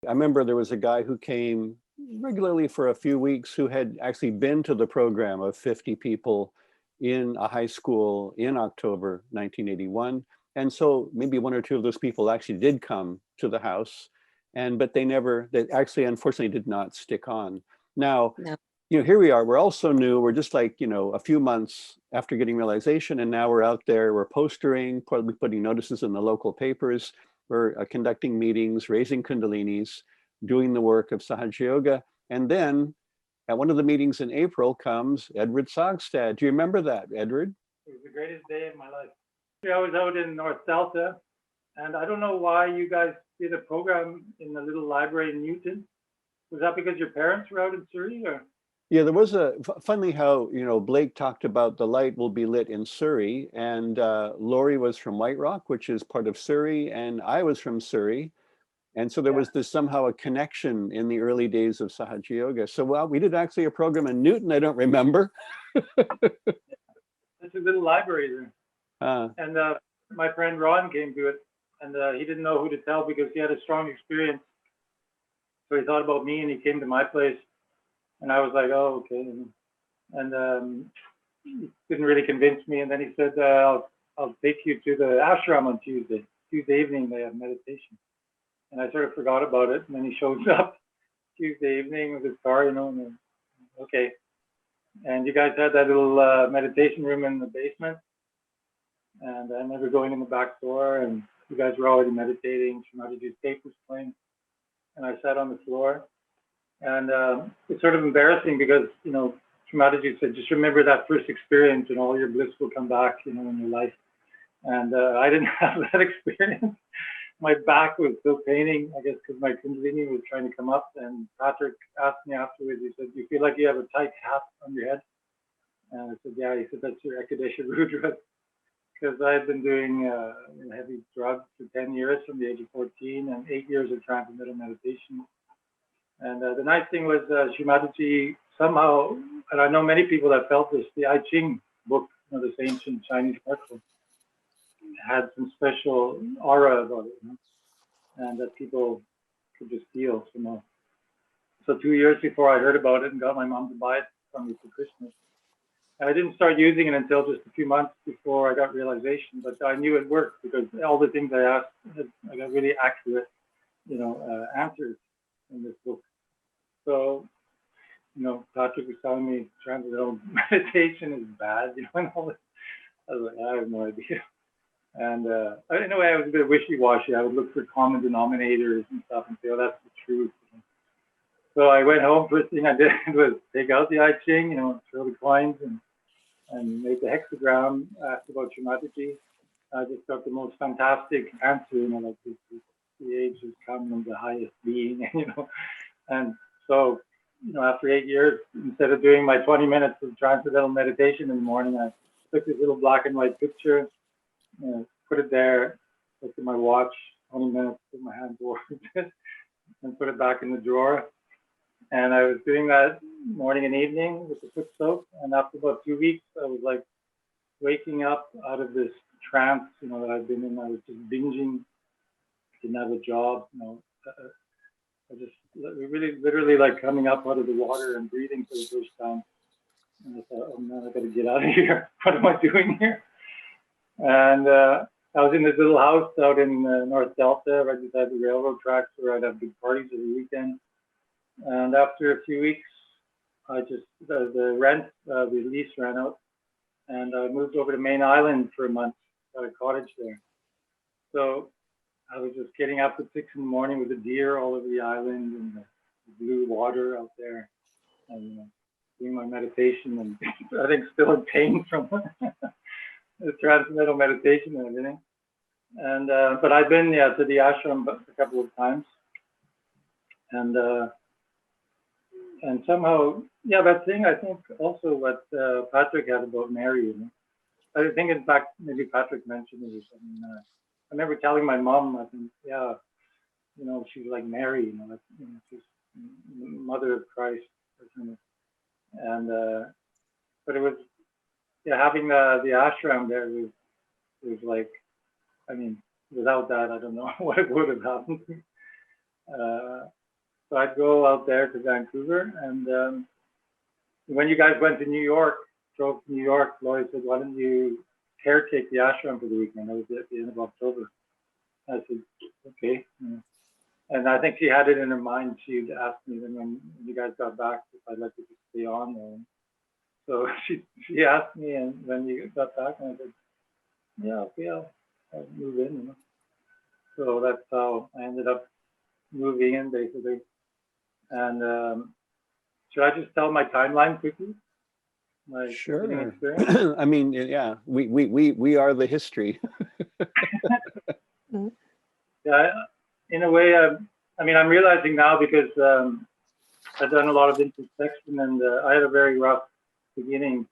I remember there was a guy who came regularly for a few weeks who had actually been to the program of 50 people in a high school in October 1981. And so maybe one or two of those people actually did come to the house, but they actually unfortunately did not stick on. Now, No. here we are, we're all so new, we're just like, a few months after getting realization, and now we're out there, we're postering, probably putting notices in the local papers, we're conducting meetings, raising kundalinis, doing the work of Sahaja Yoga. And then at one of the meetings in April comes Edward Sogstad. Do you remember that, Edward? It was the greatest day of my life. I was out in North Delta, and I don't know why you guys did a program in the little library in Newton. Was that because your parents were out in Surrey, or? Yeah, there was funny how, Blake talked about the light will be lit in Surrey, and Laurie was from White Rock, which is part of Surrey, and I was from Surrey. And so there was somehow a connection in the early days of Sahaja Yoga. So, well, we did actually a program in Newton, I don't remember. It's a little library there. And my friend Ron came to it, and he didn't know who to tell because he had a strong experience. So he thought about me, and he came to my place. And I was like, oh, okay. And he didn't really convince me. And then he said, I'll take you to the ashram on Tuesday. Tuesday evening, they have meditation. And I sort of forgot about it. And then he shows up Tuesday evening with his car, and okay. And you guys had that little meditation room in the basement. And I remember going in the back door, and you guys were already meditating. Shrimatiji's tape was playing. And I sat on the floor. And it's sort of embarrassing because, Shrimatiji said, just remember that first experience and all your bliss will come back, in your life. And I didn't have that experience. My back was still paining, I guess, because my kundalini was trying to come up. And Patrick asked me afterwards, he said, do you feel like you have a tight hat on your head? And I said, yeah. He said, that's your Ekadesha Rudra. Because I had been doing heavy drugs for 10 years from the age of 14 and 8 years of transcendental meditation. And the nice thing was Shrimatiji somehow, and I know many people that felt this, the I Ching book, this ancient Chinese art book, had some special aura about it, and that people could just feel somehow. So 2 years before I heard about it and got my mom to buy it from me for Christmas. And I didn't start using it until just a few months before I got realization, but I knew it worked because all the things I asked, I got really accurate, answers in this book. So, Patrick was telling me transcendental meditation is bad, and all this. I was like, I have no idea. And in a way, I was a bit wishy-washy. I would look for common denominators and stuff and say, oh, that's the truth. So I went home. First thing I did was take out the I Ching, throw the coins and make the hexagram, asked about Shrimatiji. I just got the most fantastic answer, like the age has come and the highest being, and so, after 8 years, instead of doing my 20 minutes of transcendental meditation in the morning, I took this little black and white picture, put it there, looked at my watch, 20 minutes, put my hand towards it, and put it back in the drawer. And I was doing that morning and evening with the foot soak. And after about 2 weeks, I was like waking up out of this trance, that I've been in. I was just binging, didn't have a job, I just really, literally like coming up out of the water and breathing for the first time. And I thought, oh man, I got to get out of here. What am I doing here? And I was in this little house out in North Delta, right beside the railroad tracks, where I'd have big parties every weekend. And after a few weeks, the lease ran out, and I moved over to Main Island for a month, got a cottage there. So I was just getting up at 6 in the morning with the deer all over the island and the blue water out there, and doing my meditation, and I think still in pain from the transcendental meditation and everything. And but I've been to the ashram a couple of times, and somehow that thing, I think also what Patrick had about Mary. I think in fact maybe Patrick mentioned it or something. I remember telling my mom, I think, she's like Mary, she's mother of Christ, and but it was having the ashram there was like, without that, I don't know what it would have happened. So I'd go out there to Vancouver, and when you guys went to New York, drove to New York, Lori said, "Why don't you caretake the ashram for the weekend?" That was at the end of October. I said, "Okay." And I think she had it in her mind. She'd asked me when you guys got back if I'd like to just stay on there. So she asked me, and when you got back, and I said, "Yeah, okay, I'll move in." You know? So that's how I ended up moving in, basically. And should I just tell my timeline quickly? My Sure. experience? I mean, yeah, we are the history. Yeah, in a way, I mean, I'm realizing now because I've done a lot of introspection, and I had a very rough beginning